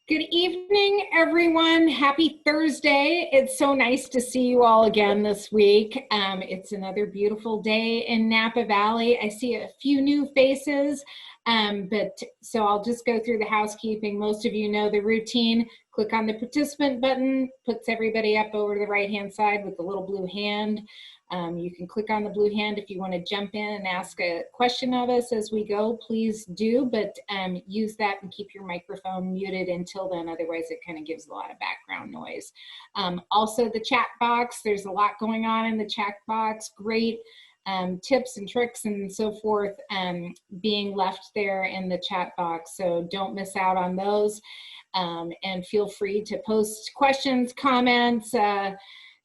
Good evening, everyone. Happy Thursday. It's so nice to see you all again this week. It's another beautiful day in Napa Valley. I see a few new faces, so I'll just go through the housekeeping. Most of you know the routine. Click on the participant button, puts everybody up over to the right-hand side with the little blue hand. You can click on the blue hand if you want to jump in and ask a question of us as we go, please do, but use that and keep your microphone muted until then, otherwise it kind of gives a lot of background noise. Also the chat box, there's a lot going on in the chat box, great tips and tricks and so forth being left there in the chat box, so don't miss out on those. And feel free to post questions, comments,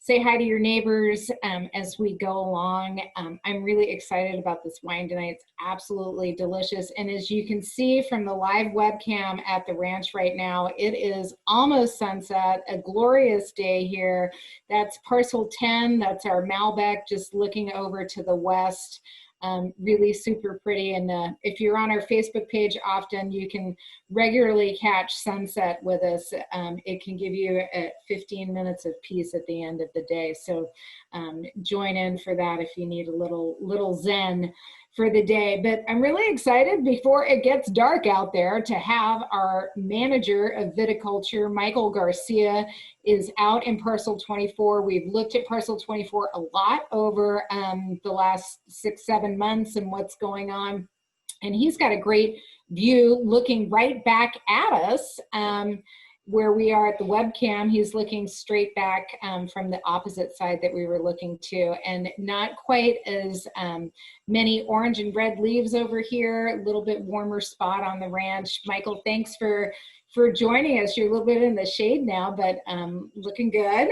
say hi to your neighbors as we go along. I'm really excited about this wine tonight. It's absolutely delicious. And as you can see from the live webcam at the ranch right now, it is almost sunset, a glorious day here. That's parcel 10, that's our Malbec, just looking over to the west. Really super pretty, and if you're on our Facebook page often, you can regularly catch sunset with us. It can give you 15 minutes of peace at the end of the day, so join in for that if you need a little zen for the day. But I'm really excited before it gets dark out there to have our manager of viticulture, Michael Garcia, is out in parcel 24. We've looked at parcel 24 a lot over the last 6-7 months and what's going on. And he's got a great view looking right back at us where we are at the webcam. He's looking straight back from the opposite side that we were looking to, and not quite as many orange and red leaves over here, a little bit warmer spot on the ranch. Michael, thanks for joining us. You're a little bit in the shade now, but looking good.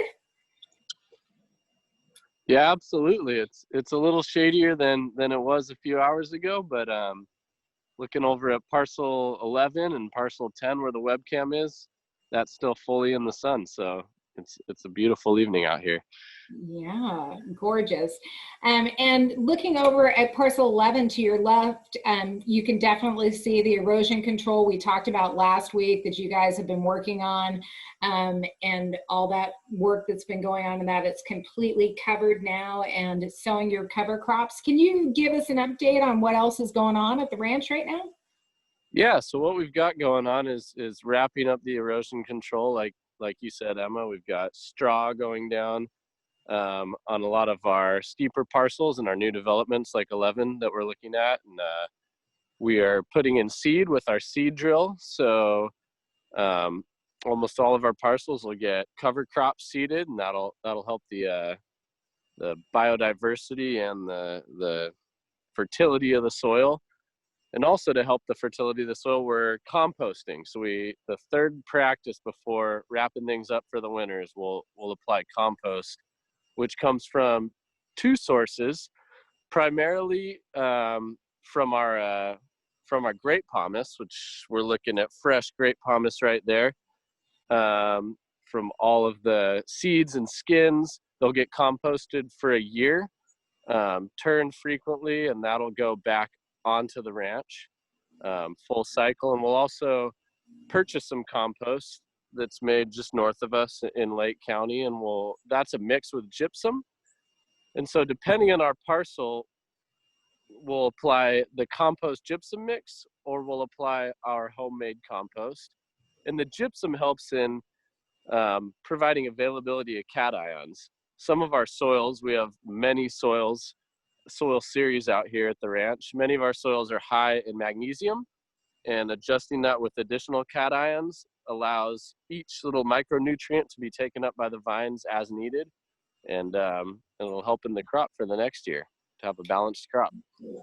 Yeah, absolutely. It's a little shadier than it was a few hours ago, but looking over at parcel 11 and parcel 10 where the webcam is, that's still fully in the sun, so it's a beautiful evening out here. Yeah, gorgeous. And looking over at parcel 11 to your left, you can definitely see the erosion control we talked about last week that you guys have been working on, and all that work that's been going on in that. It's completely covered now and sowing your cover crops. Can you give us an update on what else is going on at the ranch right now? Yeah, so what we've got going on is wrapping up the erosion control. Like you said, Emma, we've got straw going down on a lot of our steeper parcels and our new developments like 11 that we're looking at. And we are putting in seed with our seed drill. So almost all of our parcels will get cover crop seeded, and that'll help the biodiversity and the fertility of the soil. And also to help the fertility of the soil, we're composting. So the third practice before wrapping things up for the winters, we'll apply compost, which comes from two sources, primarily from our grape pomace, which we're looking at fresh grape pomace right there. From all of the seeds and skins, they'll get composted for a year, turned frequently, and that'll go back onto the ranch full cycle. And we'll also purchase some compost that's made just north of us in Lake County, and that's a mix with gypsum. And so depending on our parcel, we'll apply the compost gypsum mix, or we'll apply our homemade compost. And the gypsum helps in providing availability of cations. Some of our soils, we have many soil series out here at the ranch. Many of our soils are high in magnesium, and adjusting that with additional cations allows each little micronutrient to be taken up by the vines as needed, and it'll help in the crop for the next year to have a balanced crop.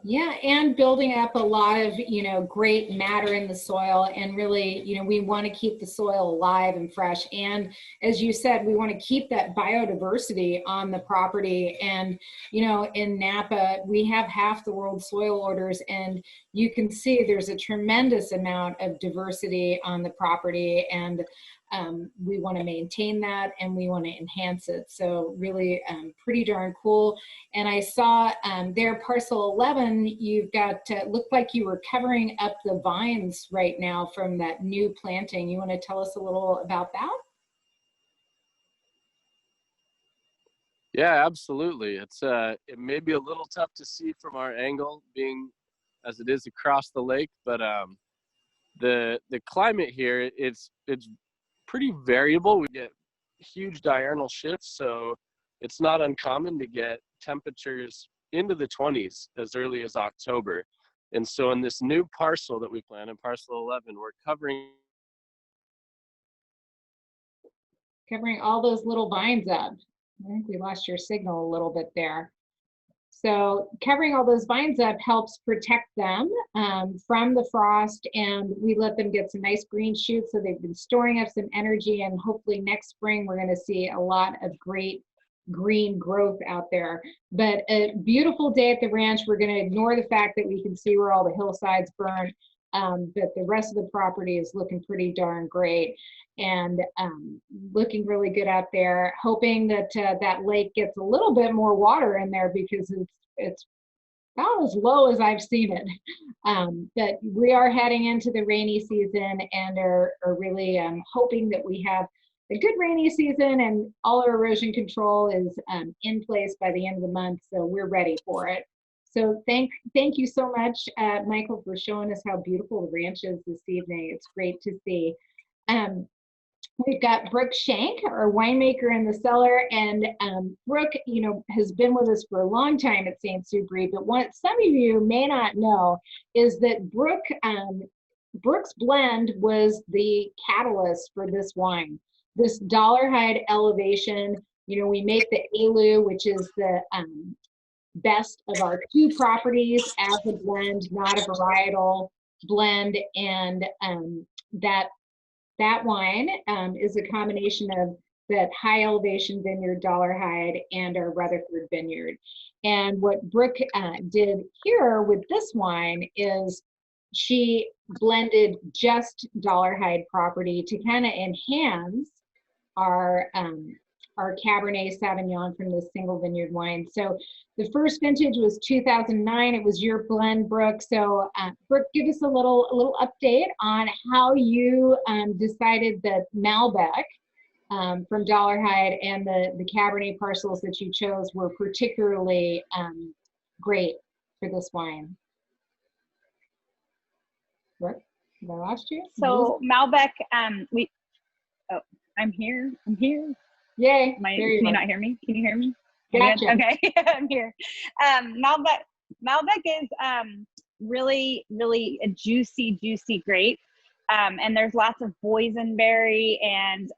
Yeah, and building up a lot of, great matter in the soil, and really, we want to keep the soil alive and fresh. And as you said, we want to keep that biodiversity on the property. And, in Napa, we have half the world's soil orders, and you can see there's a tremendous amount of diversity on the property. And we want to maintain that and we want to enhance it. So really pretty darn cool. And I saw there, parcel 11, you've got, looked like you were covering up the vines right now from that new planting. You want to tell us a little about that? Yeah, absolutely. It may be a little tough to see from our angle, being as it is across the lake, but the climate here, it's pretty variable. We get huge diurnal shifts, so it's not uncommon to get temperatures into the 20s as early as October. And so in this new parcel that we planted, parcel 11, we're covering All those little vines up. I think we lost your signal a little bit there. So covering all those vines up helps protect them from the frost, and we let them get some nice green shoots, so they've been storing up some energy, and hopefully next spring we're going to see a lot of great green growth out there. But a beautiful day at the ranch. We're going to ignore the fact that we can see where all the hillsides burn, but the rest of the property is looking pretty darn great, and looking really good out there. Hoping that that lake gets a little bit more water in there, because it's about as low as I've seen it. But we are heading into the rainy season, and are really hoping that we have a good rainy season, and all our erosion control is in place by the end of the month, so we're ready for it. So thank you so much, Michael, for showing us how beautiful the ranch is this evening. It's great to see. We've got Brooke Shank, our winemaker in the cellar, and Brooke, has been with us for a long time at St. Supéry, but what some of you may not know is that Brooke's blend was the catalyst for this wine. This Dollarhide elevation, we make the Elu, which is the best of our two properties, as a blend, not a varietal blend, and that wine is a combination of that high elevation vineyard Dollarhide and our Rutherford vineyard. And what Brooke did here with this wine is she blended just Dollarhide property to kind of enhance our Cabernet Sauvignon from this single vineyard wine. So the first vintage was 2009. It was your blend, Brooke. So Brooke, give us a little update on how you decided that Malbec from Dollarhide and the Cabernet parcels that you chose were particularly great for this wine. Brooke, have I lost you? So Malbec, I'm here. Yay. Can you not hear me? Can you hear me? Gotcha. Okay, I'm here. Malbec is really, really a juicy grape. And there's lots of boysenberry and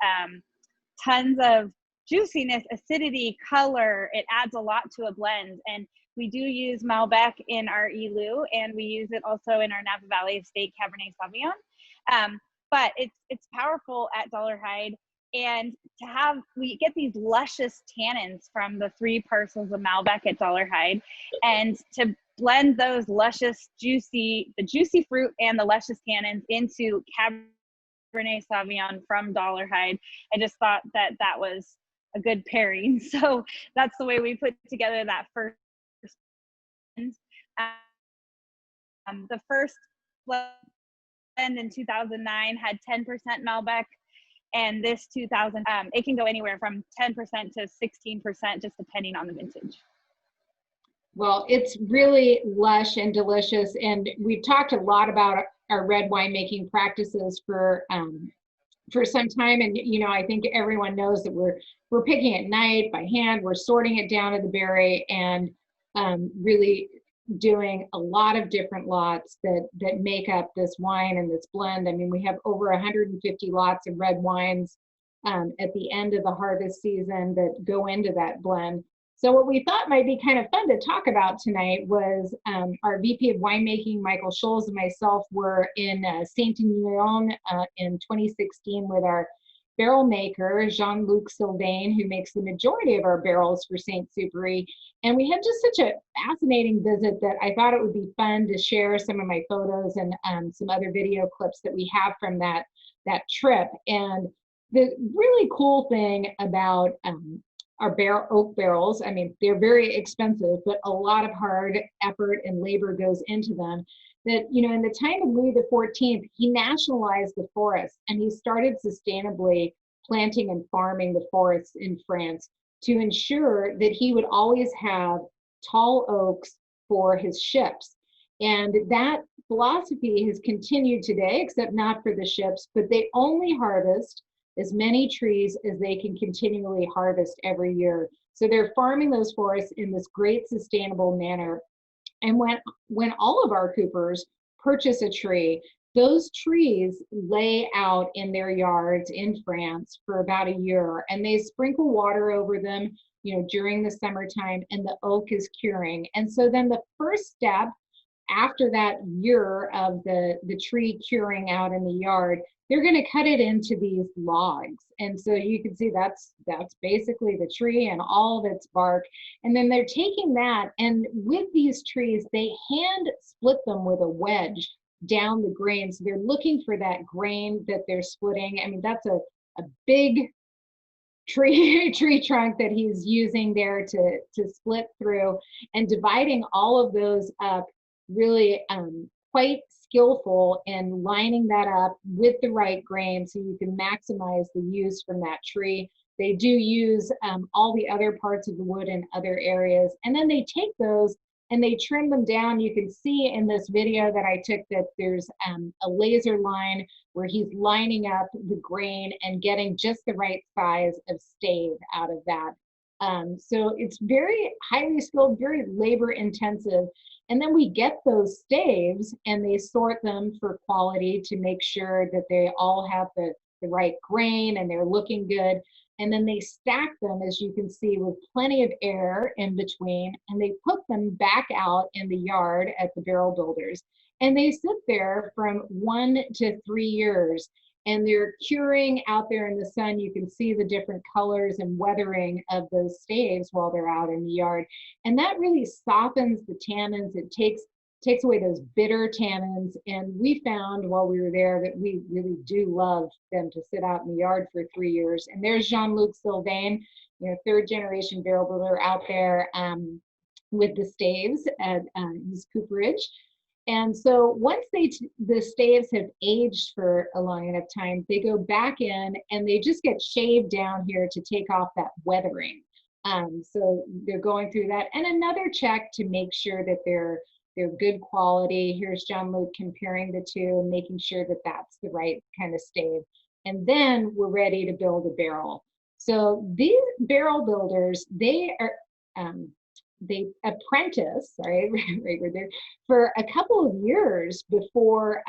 tons of juiciness, acidity, color. It adds a lot to a blend. And we do use Malbec in our Elu, and we use it also in our Napa Valley Estate Cabernet Sauvignon. But it's powerful at Dollarhide. And we get these luscious tannins from the 3 parcels of Malbec at Dollarhide, and to blend those luscious, the juicy fruit and the luscious tannins into Cabernet Sauvignon from Dollarhide, I just thought that was a good pairing. So that's the way we put together that first. The first blend in 2009 had 10% Malbec. And this 2000, it can go anywhere from 10% to 16%, just depending on the vintage. Well, it's really lush and delicious. And we've talked a lot about our red winemaking practices for some time. And, I think everyone knows that we're picking at night by hand. We're sorting it down to the berry, and really doing a lot of different lots that make up this wine and this blend. I mean, we have over 150 lots of red wines at the end of the harvest season that go into that blend. So what we thought might be kind of fun to talk about tonight was our VP of winemaking, Michael Scholes, and myself were in Saint-Emilion in 2016 with our barrel maker, Jean-Luc Sylvain, who makes the majority of our barrels for St. Supéry. And we had just such a fascinating visit that I thought it would be fun to share some of my photos and some other video clips that we have from that trip. And the really cool thing about our oak barrels, I mean, they're very expensive, but a lot of hard effort and labor goes into them. That, you know, in the time of Louis XIV, he nationalized the forest and he started sustainably planting and farming the forests in France to ensure that he would always have tall oaks for his ships. And that philosophy has continued today, except not for the ships, but they only harvest as many trees as they can continually harvest every year. So they're farming those forests in this great sustainable manner. And when all of our coopers purchase a tree, those trees lay out in their yards in France for about a year, and they sprinkle water over them, you know, during the summertime, and the oak is curing. And so then the first step after that year of the tree curing out in the yard, they're going to cut it into these logs. And so you can see that's basically the tree and all of its bark. And then they're taking that, and with these trees, they hand split them with a wedge down the grain. So they're looking for that grain that they're splitting. I mean, that's a big tree trunk that he's using there to split through, and dividing all of those up, really quite skillful in lining that up with the right grain so you can maximize the use from that tree. They do use all the other parts of the wood in other areas, and then they take those and they trim them down. You can see in this video that I took that there's a laser line where he's lining up the grain and getting just the right size of stave out of that. So it's very highly skilled, very labor intensive. And then we get those staves and they sort them for quality to make sure that they all have the right grain and they're looking good. And then they stack them, as you can see, with plenty of air in between, and they put them back out in the yard at the barrel builders. And they sit there from 1 to 3 years, and they're curing out there in the sun. You can see the different colors and weathering of those staves while they're out in the yard. And that really softens the tannins. It takes away those bitter tannins. And we found while we were there that we really do love them to sit out in the yard for 3 years. And there's Jean-Luc Sylvain, you know, third generation barrel builder out there with the staves at his cooperage. And so once the staves have aged for a long enough time, they go back in and they just get shaved down here to take off that weathering. So they're going through that. And another check to make sure that they're good quality. Here's Jean-Luc comparing the two and making sure that that's the right kind of stave. And then we're ready to build a barrel. So these barrel builders, they apprentice, right, for a couple of years before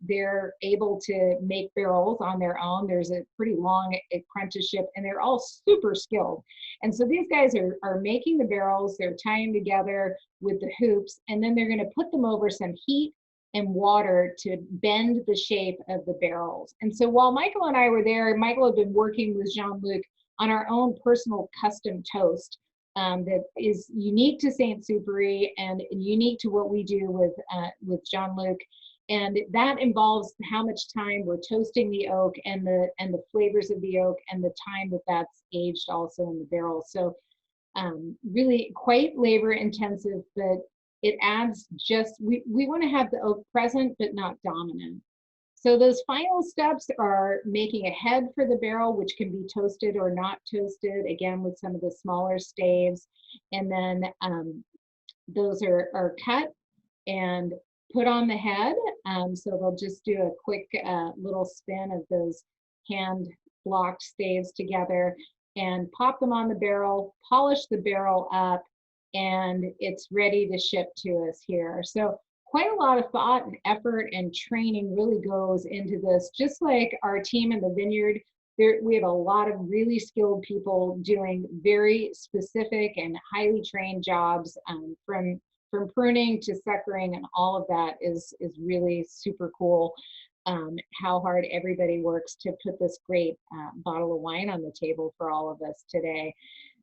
they're able to make barrels on their own. There's a pretty long apprenticeship, and they're all super skilled. And so these guys are making the barrels, they're tying together with the hoops, and then they're going to put them over some heat and water to bend the shape of the barrels. And so while Michael and I were there, Michael had been working with Jean-Luc on our own personal custom toast that is unique to Saint Supéry and unique to what we do with Jean-Luc. And that involves how much time we're toasting the oak and the flavors of the oak and the time that's aged also in the barrel. So really quite labor intensive, but it adds we want to have the oak present but not dominant. So those final steps are making a head for the barrel, which can be toasted or not toasted, again, with some of the smaller staves. And then those are cut and put on the head. So they'll just do a quick little spin of those hand blocked staves together and pop them on the barrel, polish the barrel up, and it's ready to ship to us here. So quite a lot of thought and effort and training really goes into this. Just like our team in the vineyard, we have a lot of really skilled people doing very specific and highly trained jobs, from pruning to suckering, and all of that is really super cool. How hard everybody works to put this great bottle of wine on the table for all of us today.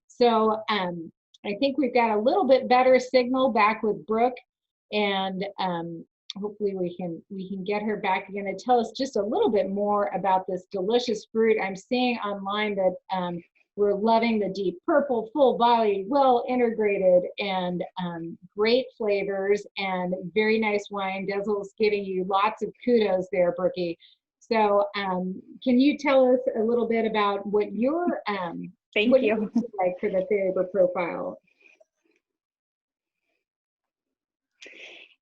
So I think we've got a little bit better signal back with Brooke. And hopefully we can get her back again to tell us just a little bit more about this delicious fruit. I'm seeing online that we're loving the deep purple, full body, well integrated, and great flavors and very nice wine. Dezel's giving you lots of kudos there, Brookie. So can you tell us a little bit about what your Thank you. like for the flavor profile?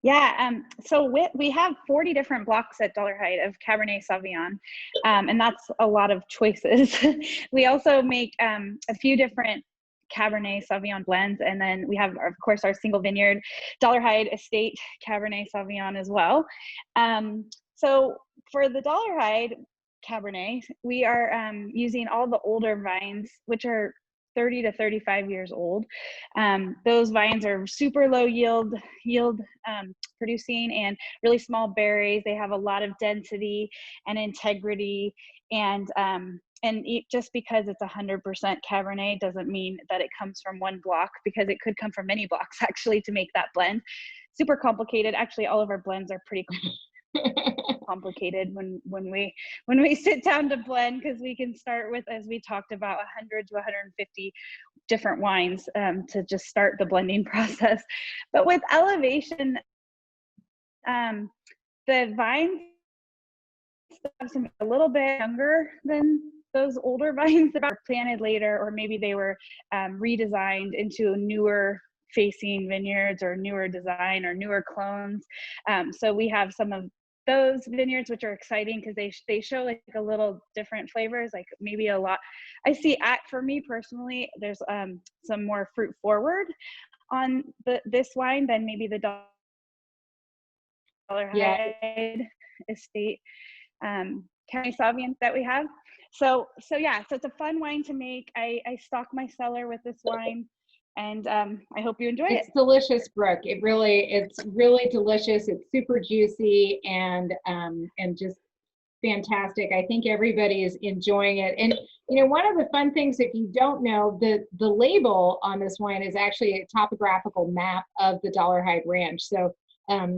Yeah, so we have 40 different blocks at Dollarhide of Cabernet Sauvignon, and that's a lot of choices. We also make a few different Cabernet Sauvignon blends, and then we have, of course, our single vineyard Dollarhide Estate Cabernet Sauvignon as well. So for the Dollarhide Cabernet, we are using all the older vines, which are 30 to 35 years old. Those vines are super low yield producing and really small berries. They have a lot of density and integrity, and just because it's 100% Cabernet doesn't mean that it comes from one block, because it could come from many blocks actually to make that blend. Super complicated. Actually, all of our blends are pretty complicated when we sit down to blend, because we can start with, as we talked about, 100 to 150 different wines to just start the blending process. But with elevation, the vines have some a little bit younger than those older vines that were planted later, or maybe they were redesigned into newer facing vineyards or newer design or newer clones. So we have some of those vineyards, which are exciting because they show like a little different flavors, like maybe a lot. I see for me personally, there's some more fruit forward on this wine than maybe the Dollarhide Estate Cabernet Sauvignon that we have. So yeah, so it's a fun wine to make. I stock my cellar with this wine, and I hope you enjoy it. It's delicious, Brooke. It's really delicious. It's super juicy and just fantastic. I think everybody is enjoying it. And you know, one of the fun things, if you don't know, the label on this wine is actually a topographical map of the Dollarhide Ranch. So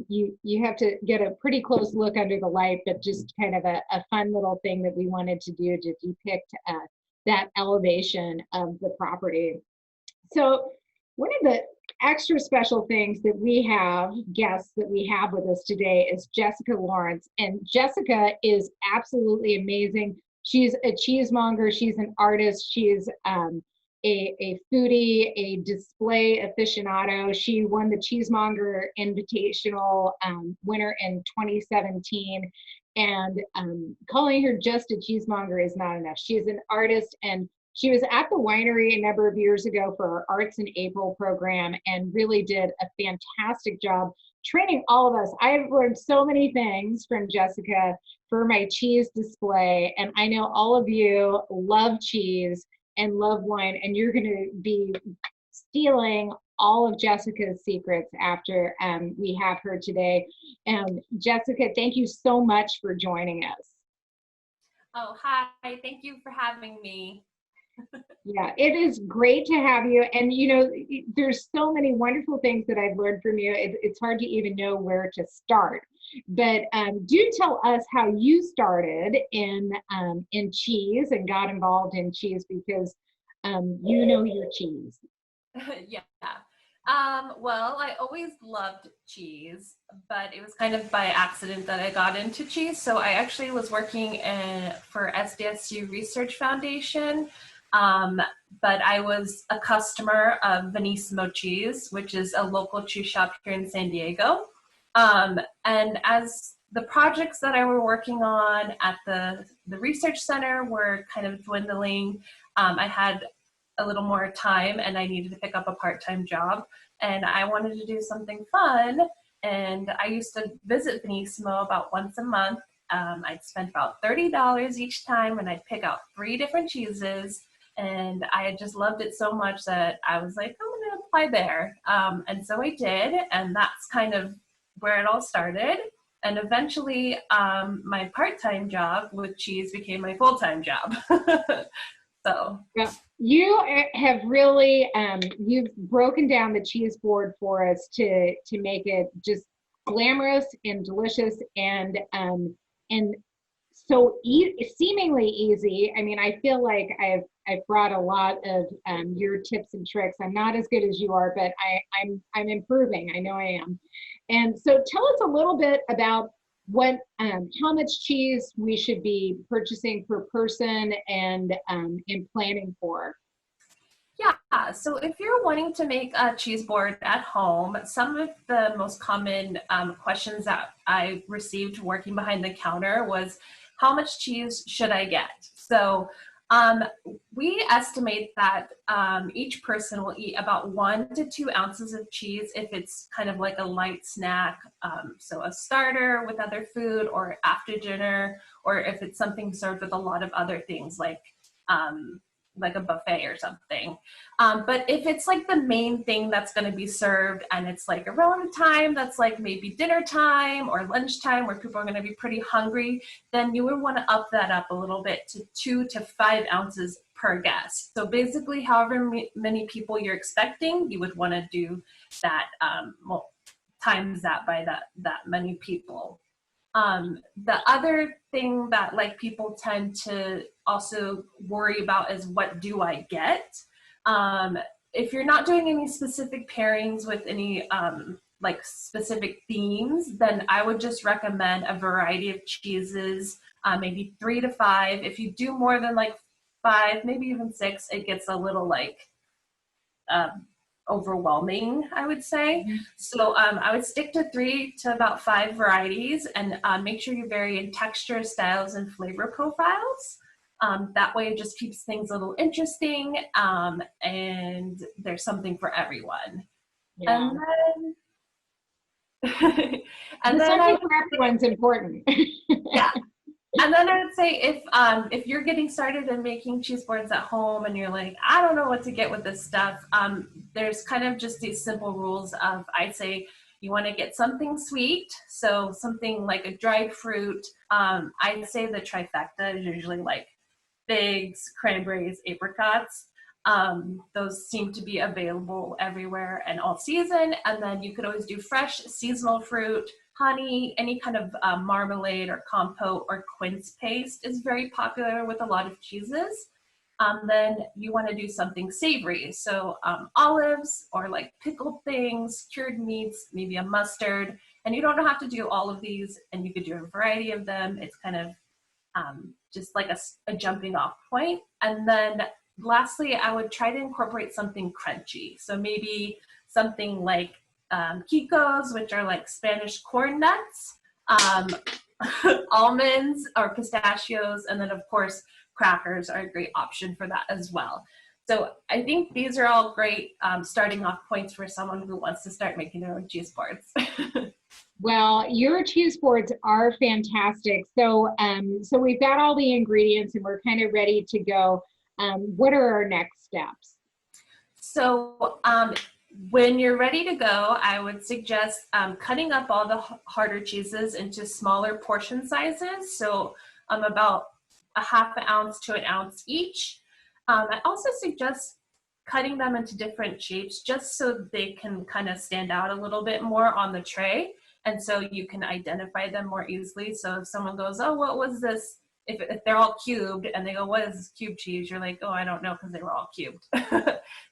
you have to get a pretty close look under the light, but just kind of a fun little thing that we wanted to do to depict that elevation of the property. So one of the extra special things that we have, guests that we have with us today, is Jessica Lawrence. And Jessica is absolutely amazing. She's a cheesemonger. She's an artist. She's a foodie, a display aficionado. She won the Cheesemonger Invitational winner in 2017. And calling her just a cheesemonger is not enough. She is an artist, and she was at the winery a number of years ago for our Arts in April program and really did a fantastic job training all of us. I have learned so many things from Jessica for my cheese display, and I know all of you love cheese and love wine, and you're going to be stealing all of Jessica's secrets after we have her today. Jessica, thank you so much for joining us. Oh, hi. Thank you for having me. Yeah, it is great to have you. And you know, there's so many wonderful things that I've learned from you. It's hard to even know where to start. But do tell us how you started in cheese and got involved in cheese, because you know your cheese. Yeah. Well, I always loved cheese, but it was kind of by accident that I got into cheese. So I actually was working for SDSU Research Foundation, but I was a customer of Venissimo Cheese, which is a local cheese shop here in San Diego. And as the projects that I were working on at the research center were kind of dwindling, I had a little more time and I needed to pick up a part-time job, and I wanted to do something fun. And I used to visit Venissimo about once a month. I'd spend about $30 each time, and I'd pick out 3 different cheeses. And I had just loved it so much that I was like, I'm going to apply there. And so I did, and that's kind of where it all started. And eventually my part-time job with cheese became my full-time job. So yeah, you have really you've broken down the cheese board for us to make it just glamorous and delicious and so seemingly easy. I mean, I feel like I've brought a lot of your tips and tricks. I'm not as good as you are, but I'm improving. I know I am. And so tell us a little bit about what how much cheese we should be purchasing per person and planning for. Yeah, so if you're wanting to make a cheese board at home, some of the most common questions that I received working behind the counter was, how much cheese should I get? So we estimate that each person will eat about 1 to 2 ounces of cheese if it's kind of like a light snack, so a starter with other food or after dinner, or if it's something served with a lot of other things like a buffet or something. But if it's like the main thing that's going to be served and it's like around a time that's like maybe dinner time or lunchtime where people are going to be pretty hungry, then you would want to up that up a little bit to 2 to 5 ounces per guest. So basically however many people you're expecting, you would want to do that, times that by that many people. The other thing that like people tend to also worry about is, what do I get? If you're not doing any specific pairings with any like specific themes, then I would just recommend a variety of cheeses, maybe 3 to 5. If you do more than like 5, maybe even 6, it gets a little like overwhelming, I would say. Mm-hmm. So I would stick to 3 to about 5 varieties, and make sure you vary in texture, styles, and flavor profiles. That way it just keeps things a little interesting, and there's something for everyone. Yeah. And then something for everyone's important. Yeah. And then I would say if you're getting started in making cheese boards at home and you're like, I don't know what to get with this stuff, there's kind of just these simple rules of, I'd say you want to get something sweet, so something like a dried fruit. I'd say the trifecta is usually like figs, cranberries, apricots. Those seem to be available everywhere and all season. And then you could always do fresh seasonal fruit, honey, any kind of marmalade or compote or quince paste is very popular with a lot of cheeses. Then you want to do something savory. So olives or like pickled things, cured meats, maybe a mustard. And you don't have to do all of these, and you could do a variety of them. It's kind of just like a jumping off point. And then lastly, I would try to incorporate something crunchy. So maybe something like quicos, which are like Spanish corn nuts, almonds or pistachios, and then of course crackers are a great option for that as well. So I think these are all great starting off points for someone who wants to start making their own cheese boards. Well, your cheese boards are fantastic. So so we've got all the ingredients and we're kind of ready to go. What are our next steps? So when you're ready to go, I would suggest cutting up all the harder cheeses into smaller portion sizes. So about a half an ounce to an ounce each. I also suggest cutting them into different shapes just so they can kind of stand out a little bit more on the tray. And so you can identify them more easily. So if someone goes, oh, what was this? If they're all cubed and they go, what is this cube cheese? You're like, oh, I don't know, because they were all cubed.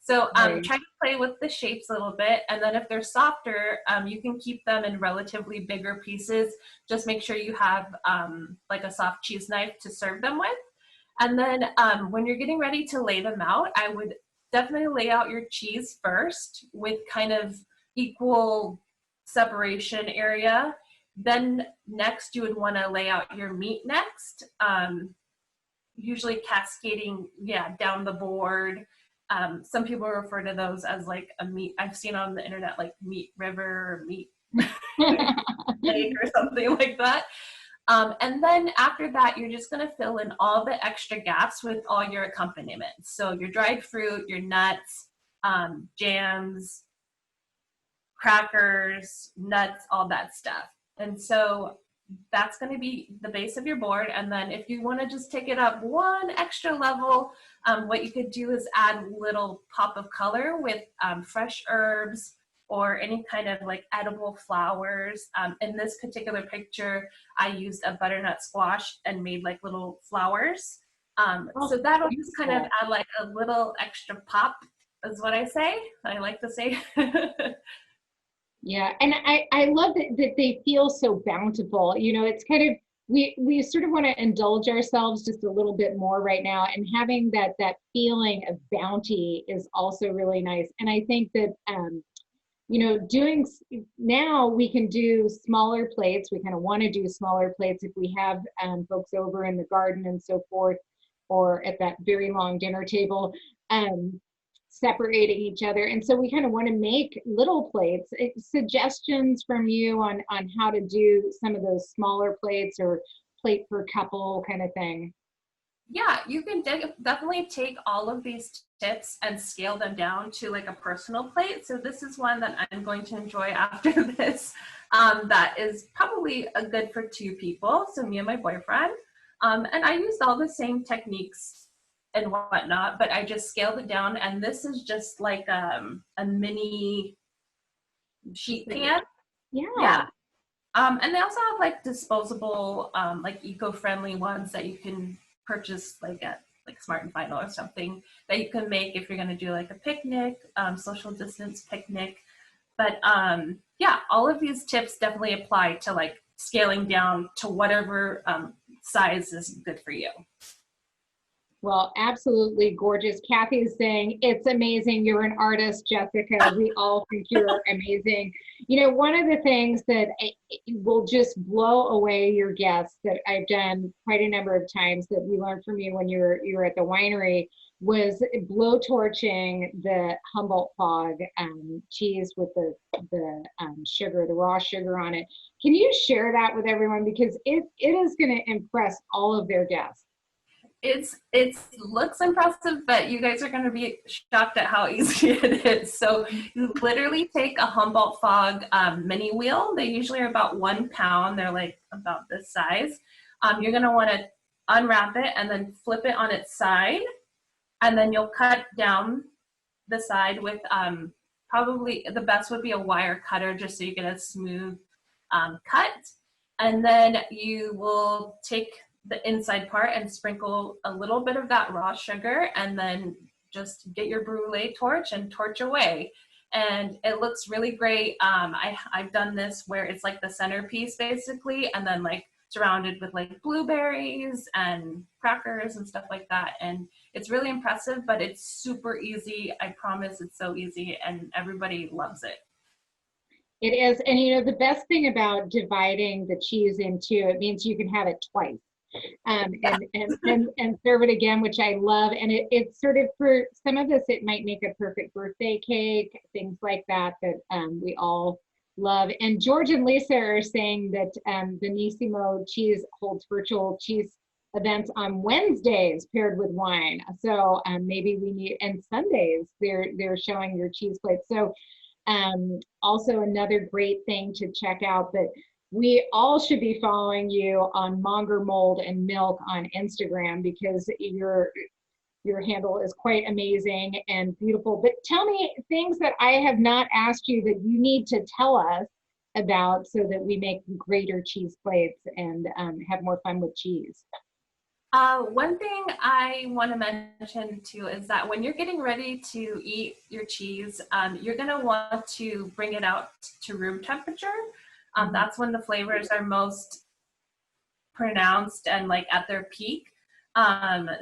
So Right. Try to play with the shapes a little bit. And then if they're softer, you can keep them in relatively bigger pieces. Just make sure you have like a soft cheese knife to serve them with. And then when you're getting ready to lay them out, I would definitely lay out your cheese first with kind of equal separation area. Then next you would want to lay out your meat next, usually cascading down the board. Some people refer to those as like a meat, I've seen on the internet like meat river or meat lake or something like that. And then after that, you're just going to fill in all the extra gaps with all your accompaniments. So your dried fruit, your nuts, jams, crackers, nuts, all that stuff. And so that's going to be the base of your board. And then if you want to just take it up one extra level, what you could do is add a little pop of color with fresh herbs, or any kind of like edible flowers. In this particular picture, I used a butternut squash and made like little flowers. So that'll just kind of add like a little extra pop, is what I say. I like to say. Yeah, and I love that they feel so bountiful. You know, it's kind of, we sort of want to indulge ourselves just a little bit more right now, and having that feeling of bounty is also really nice. And I think that you know, now we can do smaller plates. We kind of want to do smaller plates if we have folks over in the garden and so forth, or at that very long dinner table, separating each other. And so we kind of want to make little plates. Suggestions from you on how to do some of those smaller plates, or plate per couple kind of thing? Yeah, you can definitely take all of these tips and scale them down to like a personal plate. So this is one that I'm going to enjoy after this. That is probably a good for 2 people. So me and my boyfriend. And I used all the same techniques and whatnot, but I just scaled it down. And this is just like a mini sheet pan. Yeah. And they also have like disposable, like eco-friendly ones that you can purchase like at like Smart and Final or something, that you can make if you're going to do like a picnic, social distance picnic. But yeah, all of these tips definitely apply to like scaling down to whatever size is good for you. Well, absolutely gorgeous. Kathy is saying, it's amazing. You're an artist, Jessica. We all think you're amazing. You know, one of the things that will just blow away your guests, that I've done quite a number of times, that we learned from you when you were at the winery, was blow torching the Humboldt Fog cheese with the sugar, the raw sugar on it. Can you share that with everyone? Because it is going to impress all of their guests. It looks impressive, but you guys are going to be shocked at how easy it is. So you literally take a Humboldt Fog mini wheel. They usually are about 1 pound. They're like about this size. You're going to want to unwrap it and then flip it on its side. And then you'll cut down the side with probably the best would be a wire cutter, just so you get a smooth cut. And then you will take the inside part and sprinkle a little bit of that raw sugar, and then just get your brulee torch and torch away. And it looks really great. I've done this where it's like the centerpiece basically, and then like surrounded with like blueberries and crackers and stuff like that. And it's really impressive, but it's super easy. I promise, it's so easy, and everybody loves it. It is. And you know, the best thing about dividing the cheese in two, it means you can have it twice. And serve it again, which I love. And it's sort of, for some of us, it might make a perfect birthday cake, things like that we all love. And George and Lisa are saying that Benissimo Cheese holds virtual cheese events on Wednesdays paired with wine. So maybe we need, and Sundays they're showing your cheese plates. So also another great thing to check out, that we all should be following you on Monger Mold and Milk on Instagram, because your handle is quite amazing and beautiful. But tell me things that I have not asked you that you need to tell us about, so that we make greater cheese plates and have more fun with cheese. One thing I want to mention too is that when you're getting ready to eat your cheese, you're going to want to bring it out to room temperature. That's when the flavors are most pronounced and like at their peak.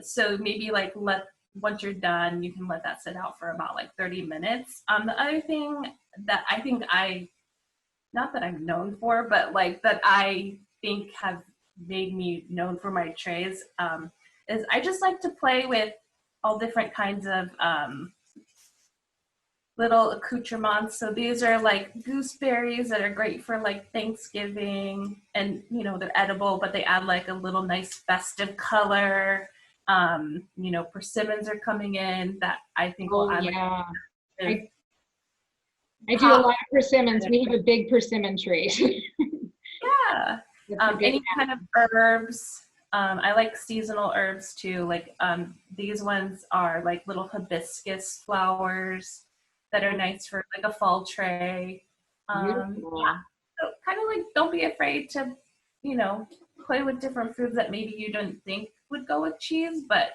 So maybe like once you're done, you can let that sit out for about like 30 minutes. The other thing that I think not that I'm known for, but like that I think have made me known for my trays, is I just like to play with all different kinds of little accoutrements. So these are like gooseberries that are great for like Thanksgiving, and you know, they're edible, but they add like a little nice festive color. You know, persimmons are coming in that I think will add, yeah. I do a lot of persimmons. We have a big persimmon tree. Yeah. Any kind of herbs. I like seasonal herbs too. Like these ones are like little hibiscus flowers. that are nice for like a fall tray. Beautiful. Yeah, so kind of like don't be afraid to, you know, play with different foods that maybe you didn't think would go with cheese, but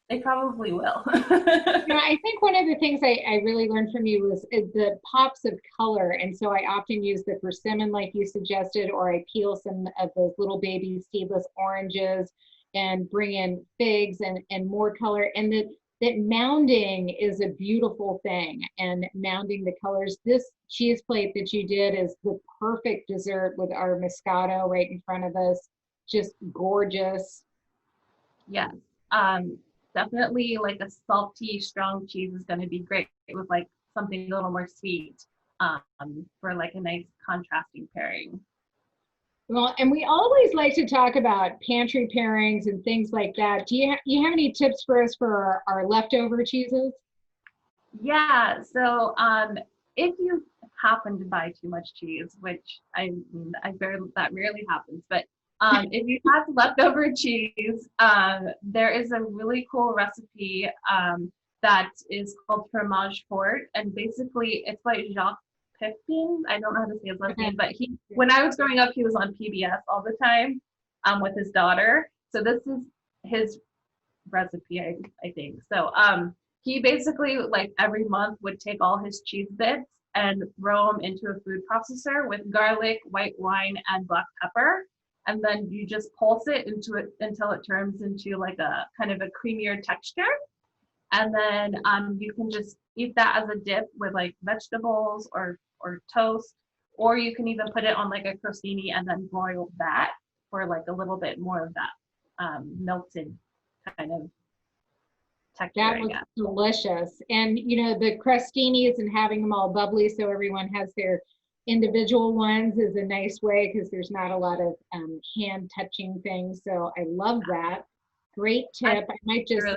they probably will. I think one of the things I really learned from you was the pops of color. And so I often use the persimmon like you suggested, or I peel some of those little baby seedless oranges and bring in figs and more color. And that mounding is a beautiful thing, and mounding the colors. This cheese plate that you did is the perfect dessert with our Moscato right in front of us. Just gorgeous. Yes. Definitely like a salty, strong cheese is going to be great with like something a little more sweet for like a nice contrasting pairing. Well, and we always like to talk about pantry pairings and things like that. Do you have any tips for us for our leftover cheeses? Yeah, so if you happen to buy too much cheese, which that rarely happens, but if you have leftover cheese, there is a really cool recipe that is called fromage fort, and basically it's by Jacques Pepin. I don't know how to say his last name, but when I was growing up, he was on PBS all the time with his daughter. So this is his recipe, I think. So he basically like every month would take all his cheese bits and throw them into a food processor with garlic, white wine, and black pepper. And then you just pulse it into it until it turns into like a kind of a creamier texture. And then you can just eat that as a dip with like vegetables or toast, or you can even put it on like a crostini and then broil that for like a little bit more of that melted kind of texture. That was delicious. And you know, the crostinis and having them all bubbly so everyone has their individual ones is a nice way, because there's not a lot of hand touching things. So I love that. Great tip. I might just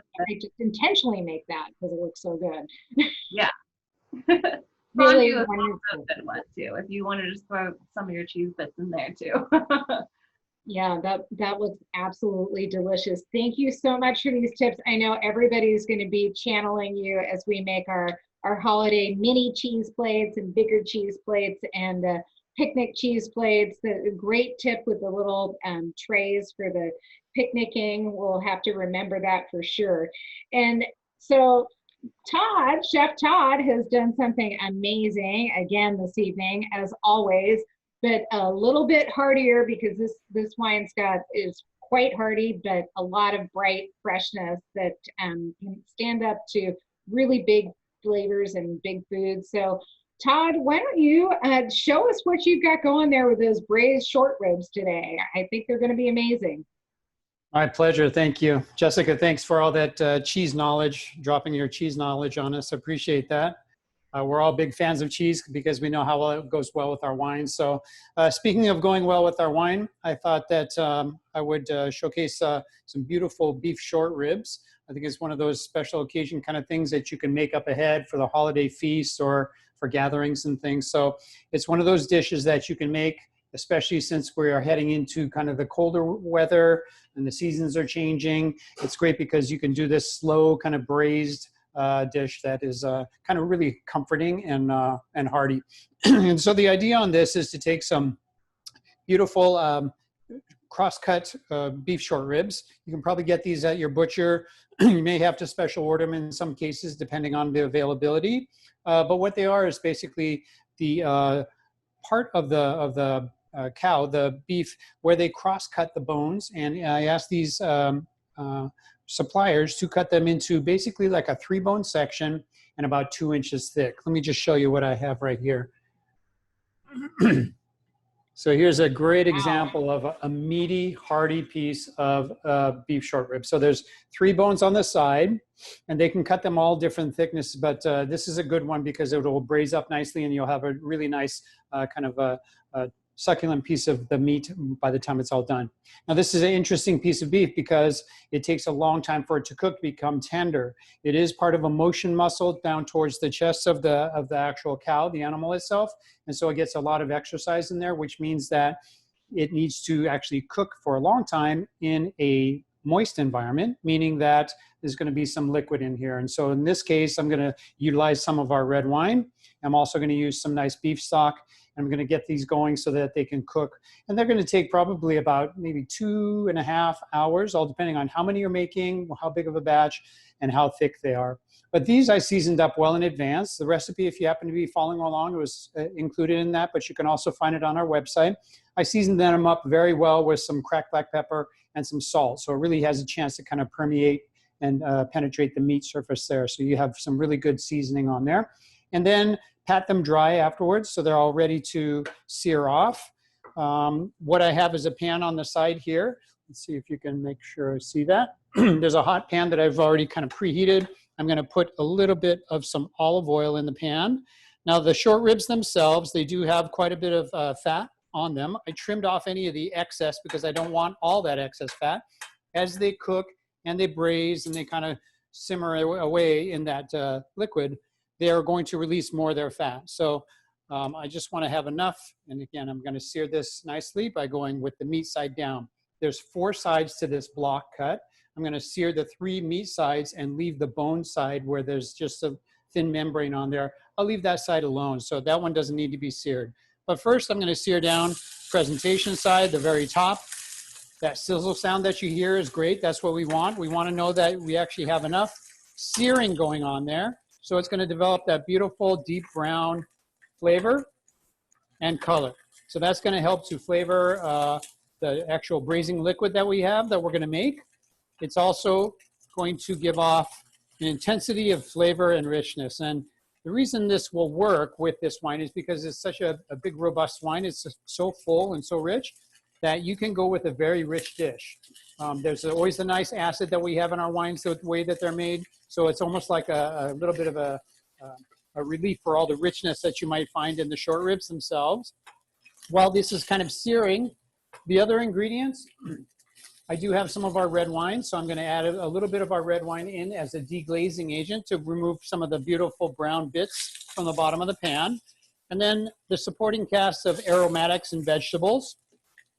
intentionally make that because it looks so good. Yeah. Really a wonderful. good one too, if you want to just throw some of your cheese bits in there too. Yeah, that looks absolutely delicious. Thank you so much for these tips. I know everybody's going to be channeling you as we make our holiday mini cheese plates and bigger cheese plates and picnic cheese plates. The great tip with the little trays for the picnicking. We'll have to remember that for sure. And so Tod, Chef Tod, has done something amazing again this evening, as always, but a little bit heartier, because this wine, Scott, is quite hearty, but a lot of bright freshness that can stand up to really big flavors and big foods. So Tod, why don't you show us what you've got going there with those braised shortribs today? I think they're going to be amazing. My pleasure. Thank you. Jessica, thanks for all that cheese knowledge, dropping your cheese knowledge on us. Appreciate that. We're all big fans of cheese because we know how well it goes well with our wine. So speaking of going well with our wine, I thought that I would showcase some beautiful beef short ribs. I think it's one of those special occasion kind of things that you can make up ahead for the holiday feast or for gatherings and things. So it's one of those dishes that you can make, especially since we are heading into kind of the colder weather and the seasons are changing. It's great because you can do this slow kind of braised dish that is kind of really comforting and hearty. And so the idea on this is to take some beautiful cross-cut beef short ribs. You can probably get these at your butcher. You may have to special order them in some cases depending on the availability. But what they are is basically the part of the cow, the beef, where they cross-cut the bones. And I asked these suppliers to cut them into basically like a 3-bone section and about 2 inches thick. Let me just show you what I have right here. So here's a great example of a meaty, hearty piece of beef short rib. So there's 3 bones on the side, and they can cut them all different thickness, but this is a good one because it will braise up nicely and you'll have a really nice kind of a succulent piece of the meat by the time it's all done. Now this is an interesting piece of beef because it takes a long time for it to cook, to become tender. It is part of a motion muscle down towards the chest of the actual cow, the animal itself. And so it gets a lot of exercise in there, which means that it needs to actually cook for a long time in a moist environment, meaning that there's going to be some liquid in here. And so in this case, I'm going to utilize some of our red wine. I'm also going to use some nice beef stock. I'm going to get these going so that they can cook. And they're going to take probably about maybe 2.5 hours, all depending on how many you're making, how big of a batch, and how thick they are. But these I seasoned up well in advance. The recipe, if you happen to be following along, it was included in that, but you can also find it on our website. I seasoned them up very well with some cracked black pepper and some salt. So it really has a chance to kind of permeate and penetrate the meat surface there. So you have some really good seasoning on there. And then pat them dry afterwards so they're all ready to sear off. What I have is a pan on the side here. Let's see if you can make sure I see that. There's a hot pan that I've already kind of preheated. I'm going to put a little bit of some olive oil in the pan. Now the short ribs themselves, they do have quite a bit of fat on them. I trimmed off any of the excess because I don't want all that excess fat. As they cook and they braise and they kind of simmer away in that liquid, they are going to release more of their fat. So I just want to have enough. And again, I'm going to sear this nicely by going with the meat side down. There's 4 sides to this block cut. I'm going to sear the 3 meat sides and leave the bone side where there's just a thin membrane on there. I'll leave that side alone. So that one doesn't need to be seared. But first I'm going to sear down presentation side, the very top. That sizzle sound that you hear is great. That's what we want. We want to know that we actually have enough searing going on there. So it's going to develop that beautiful deep brown flavor and color. So that's going to help to flavor the actual braising liquid that we have that we're going to make. It's also going to give off an intensity of flavor and richness. And the reason this will work with this wine is because it's such a big, robust wine. It's so full and so rich that you can go with a very rich dish. There's always the nice acid that we have in our wines, the way that they're made. So it's almost like a little bit of a relief for all the richness that you might find in the short ribs themselves. While this is kind of searing, the other ingredients, I do have some of our red wine, so I'm going to add a little bit of our red wine in as a deglazing agent to remove some of the beautiful brown bits from the bottom of the pan. And then the supporting cast of aromatics and vegetables.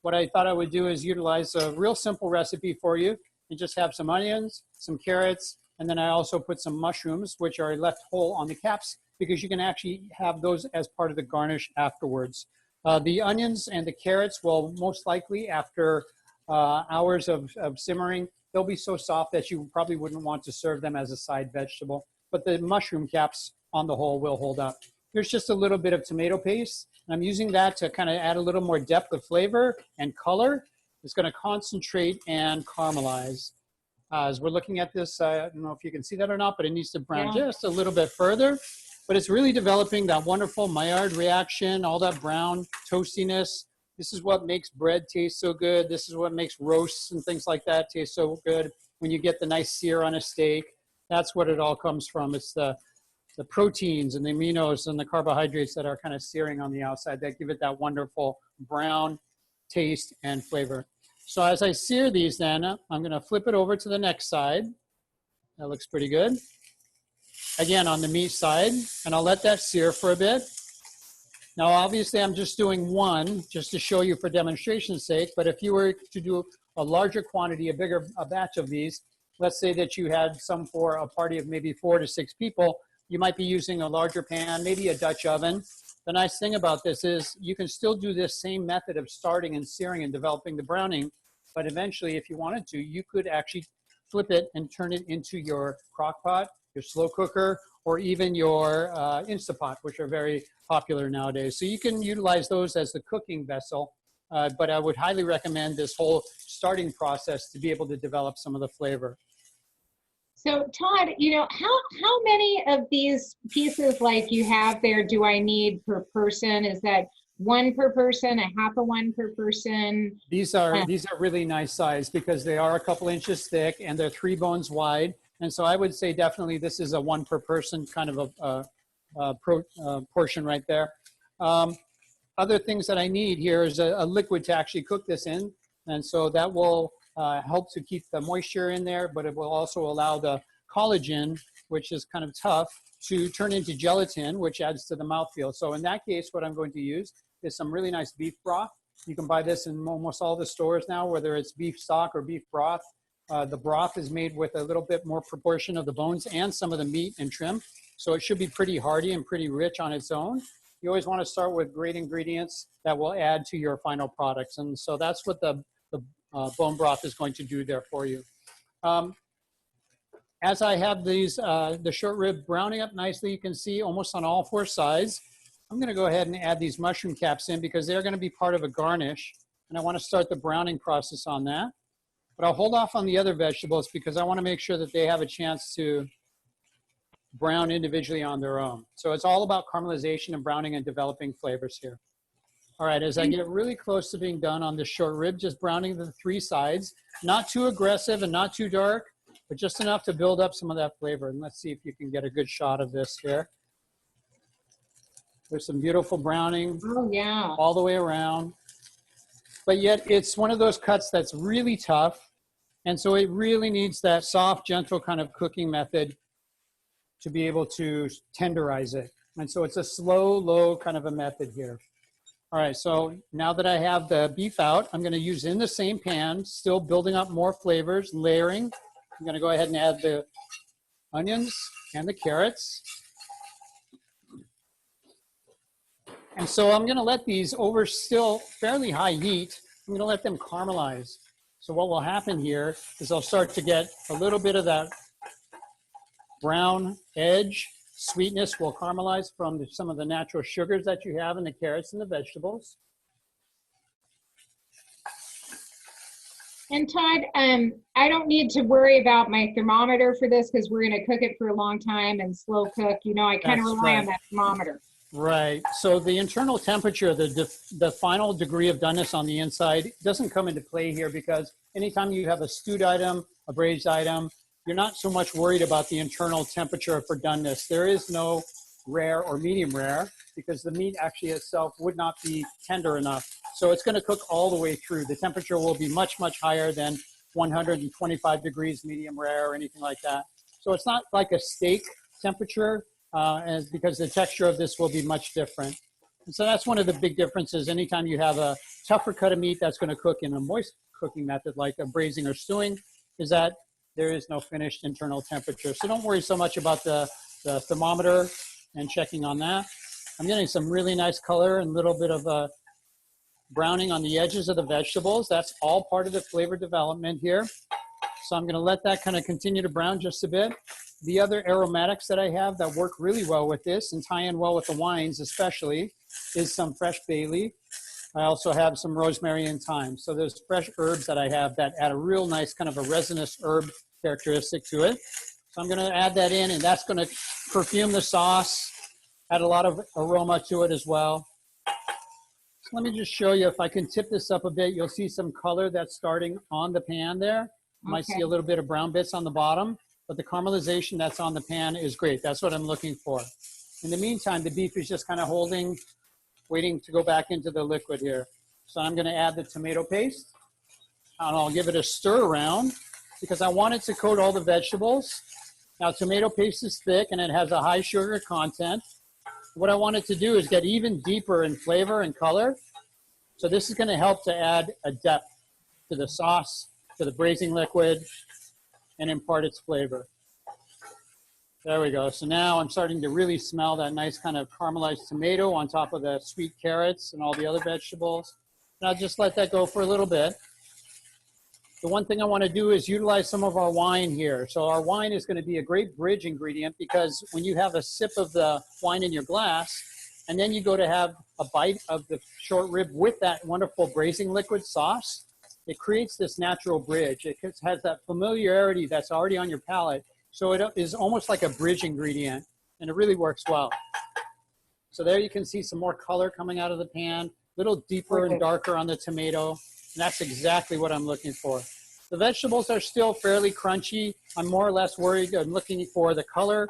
What I thought I would do is utilize a real simple recipe for you. You just have some onions, some carrots, and then I also put some mushrooms, which are left whole on the caps, because you can actually have those as part of the garnish afterwards. The onions and the carrots will most likely, after hours of simmering, they'll be so soft that you probably wouldn't want to serve them as a side vegetable. But the mushroom caps on the whole will hold up. There's just a little bit of tomato paste. And I'm using that to kind of add a little more depth of flavor and color. It's going to concentrate and caramelize. As we're looking at this, I don't know if you can see that or not, but it needs to brown just a little bit further. But it's really developing that wonderful Maillard reaction, all that brown toastiness. This is what makes bread taste so good. This is what makes roasts and things like that taste so good. When you get the nice sear on a steak, that's what it all comes from. It's the proteins and the aminos and the carbohydrates that are kind of searing on the outside that give it that wonderful brown taste and flavor. So as I sear these then, I'm going to flip it over to the next side. That looks pretty good. Again, on the meat side, and I'll let that sear for a bit. Now, obviously, I'm just doing one just to show you for demonstration's sake, but if you were to do a larger quantity, a batch of these, let's say that you had some for a party of maybe 4 to 6 people, you might be using a larger pan, maybe a Dutch oven. The nice thing about this is you can still do this same method of starting and searing and developing the browning, but eventually, if you wanted to, you could actually flip it and turn it into your crock pot, your slow cooker, or even your Instapot, which are very popular nowadays. So you can utilize those as the cooking vessel, but I would highly recommend this whole starting process to be able to develop some of the flavor. So Todd, you know, how many of these pieces like you have there do I need per person? Is that one per person, a half of one per person? These are really nice size because they are a couple inches thick and they're 3 bones wide. And so I would say definitely this is a 1 per person kind of a portion right there. Other things that I need here is a liquid to actually cook this in. And so that will help to keep the moisture in there, but it will also allow the collagen, which is kind of tough, to turn into gelatin, which adds to the mouthfeel. So in that case, what I'm going to use is some really nice beef broth. You can buy this in almost all the stores now, whether it's beef stock or beef broth. The broth is made with a little bit more proportion of the bones and some of the meat and trim. So it should be pretty hearty and pretty rich on its own. You always want to start with great ingredients that will add to your final products. And so that's what the bone broth is going to do there for you. As I have these, the short rib browning up nicely, you can see almost on all 4 sides. I'm going to go ahead and add these mushroom caps in because they're going to be part of a garnish. And I want to start the browning process on that. But I'll hold off on the other vegetables because I want to make sure that they have a chance to brown individually on their own. So it's all about caramelization and browning and developing flavors here. All right, as I get really close to being done on this short rib, just browning the 3 sides, not too aggressive and not too dark, but just enough to build up some of that flavor. And let's see if you can get a good shot of this here. There's some beautiful browning all the way around. But yet it's one of those cuts that's really tough. And so it really needs that soft, gentle kind of cooking method to be able to tenderize it. And so it's a slow, low kind of a method here. All right, so now that I have the beef out, I'm gonna use in the same pan, still building up more flavors, layering. I'm gonna go ahead and add the onions and the carrots. And so I'm gonna let these over still fairly high heat. I'm gonna let them caramelize. So what will happen here is I'll start to get a little bit of that brown edge. Sweetness will caramelize from some of the natural sugars that you have in the carrots and the vegetables. And Todd, I don't need to worry about my thermometer for this because we're going to cook it for a long time and slow cook. You know, I kind of rely on that thermometer. Right. So the internal temperature, the final degree of doneness on the inside doesn't come into play here because anytime you have a stewed item, a braised item, you're not so much worried about the internal temperature for doneness. There is no rare or medium rare because the meat actually itself would not be tender enough. So it's going to cook all the way through. The temperature will be much, much higher than 125 degrees medium rare or anything like that. So it's not like a steak temperature because the texture of this will be much different. And so that's one of the big differences. Anytime you have a tougher cut of meat that's going to cook in a moist cooking method like a braising or stewing, is that there is no finished internal temperature. So don't worry so much about the thermometer and checking on that. I'm getting some really nice color and a little bit of browning on the edges of the vegetables. That's all part of the flavor development here. So I'm gonna let that kind of continue to brown just a bit. The other aromatics that I have that work really well with this and tie in well with the wines especially is some fresh bay leaf. I also have some rosemary and thyme. So there's fresh herbs that I have that add a real nice kind of a resinous herb characteristic to it. So I'm going to add that in and that's going to perfume the sauce, add a lot of aroma to it as well. So let me just show you, if I can tip this up a bit, you'll see some color that's starting on the pan there. You might see a little bit of brown bits on the bottom, but the caramelization that's on the pan is great. That's what I'm looking for. In the meantime, the beef is just kind of holding, waiting to go back into the liquid here. So I'm going to add the tomato paste and I'll give it a stir around because I want it to coat all the vegetables. Now tomato paste is thick and it has a high sugar content. What I want it to do is get even deeper in flavor and color. So this is going to help to add a depth to the sauce, to the braising liquid, and impart its flavor. There we go. So now I'm starting to really smell that nice kind of caramelized tomato on top of the sweet carrots and all the other vegetables. And I'll just let that go for a little bit. The one thing I want to do is utilize some of our wine here. So our wine is going to be a great bridge ingredient because when you have a sip of the wine in your glass and then you go to have a bite of the short rib with that wonderful braising liquid sauce, it creates this natural bridge. It has that familiarity that's already on your palate. So it is almost like a bridge ingredient and it really works well. So there you can see some more color coming out of the pan, a little deeper and darker on the tomato. And that's exactly what I'm looking for. The vegetables are still fairly crunchy. I'm more or less worried. I'm looking for the color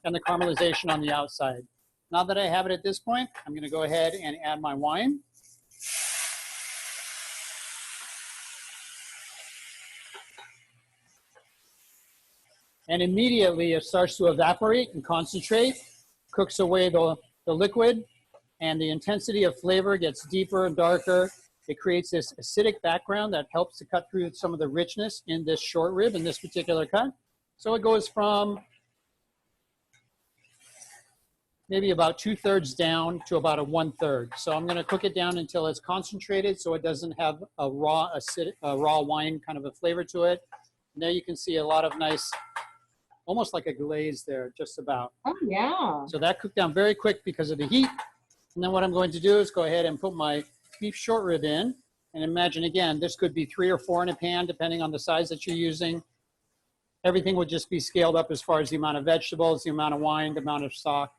and the caramelization on the outside. Now that I have it at this point, I'm going to go ahead and add my wine. And immediately it starts to evaporate and concentrate, cooks away the liquid, and the intensity of flavor gets deeper and darker. It creates this acidic background that helps to cut through some of the richness in this short rib, in this particular cut. So it goes from maybe about 2/3 down to about a 1/3. So I'm going to cook it down until it's concentrated so it doesn't have a raw wine kind of a flavor to it. And there you can see a lot of nice, almost like a glaze there, just about. Oh, yeah. So that cooked down very quick because of the heat. And then what I'm going to do is go ahead and put my beef short rib in. And imagine, again, this could be 3 or 4 in a pan, depending on the size that you're using. Everything would just be scaled up as far as the amount of vegetables, the amount of wine, the amount of stock.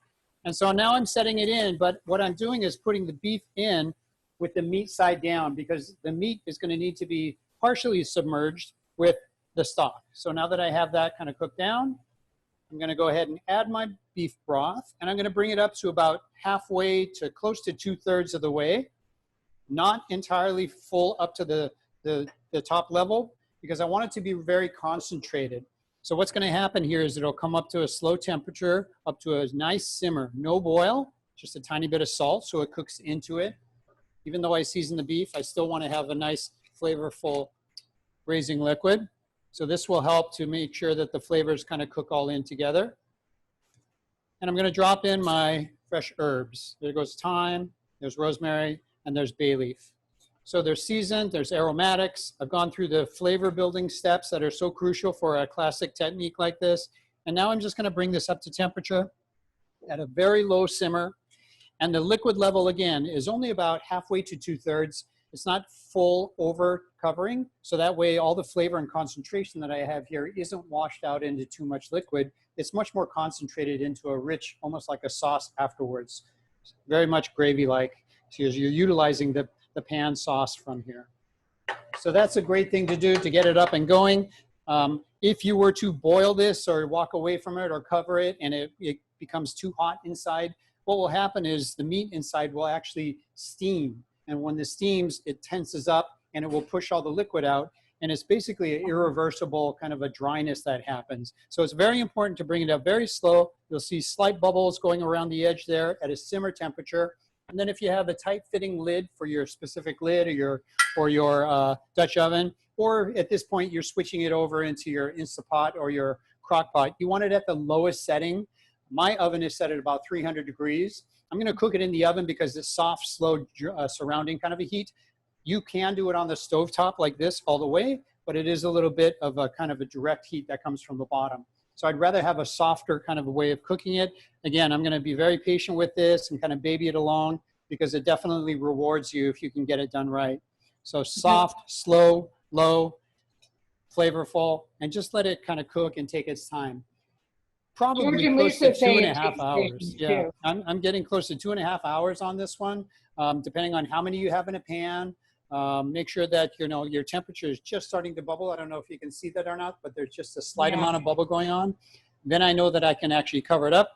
And so now I'm setting it in, but what I'm doing is putting the beef in with the meat side down, because the meat is going to need to be partially submerged with the stock. So now that I have that kind of cooked down, I'm going to go ahead and add my beef broth, and I'm going to bring it up to about halfway to close to 2/3 of the way, not entirely full up to the top level, because I want it to be very concentrated. So what's going to happen here is it'll come up to a slow temperature, up to a nice simmer, no boil, just a tiny bit of salt so it cooks into it. Even though I season the beef, I still want to have a nice flavorful braising liquid. So this will help to make sure that the flavors kind of cook all in together. And I'm going to drop in my fresh herbs. There goes thyme, there's rosemary, and there's bay leaf. So they're seasoned, there's aromatics. I've gone through the flavor building steps that are so crucial for a classic technique like this. And now I'm just going to bring this up to temperature at a very low simmer. And the liquid level, again, is only about halfway to 2/3. It's not full over covering. So that way all the flavor and concentration that I have here isn't washed out into too much liquid. It's much more concentrated into a rich, almost like a sauce afterwards. Very much gravy-like. So you're utilizing the pan sauce from here. So that's a great thing to do to get it up and going. If you were to boil this or walk away from it or cover it and it becomes too hot inside, what will happen is the meat inside will actually steam. And when this steams, it tenses up and it will push all the liquid out. And it's basically an irreversible kind of a dryness that happens. So it's very important to bring it up very slow. You'll see slight bubbles going around the edge there at a simmer temperature. And then if you have a tight fitting lid for your specific lid or your Dutch oven, or at this point you're switching it over into your Instapot or your crock pot, you want it at the lowest setting. My oven is set at about 300 degrees. I'm going to cook it in the oven because it's soft, slow surrounding kind of a heat. You can do it on the stovetop like this all the way, but it is a little bit of a kind of a direct heat that comes from the bottom. So I'd rather have a softer kind of a way of cooking it. Again, I'm going to be very patient with this and kind of baby it along because it definitely rewards you if you can get it done right. So soft, slow, low, flavorful, and just let it kind of cook and take its time. Probably close to 2.5 hours. Yeah, I'm getting close to 2.5 hours on this one, depending on how many you have in a pan. Make sure that your temperature is just starting to bubble. I don't know if you can see that or not, but there's just a slight amount of bubble going on. Then I know that I can actually cover it up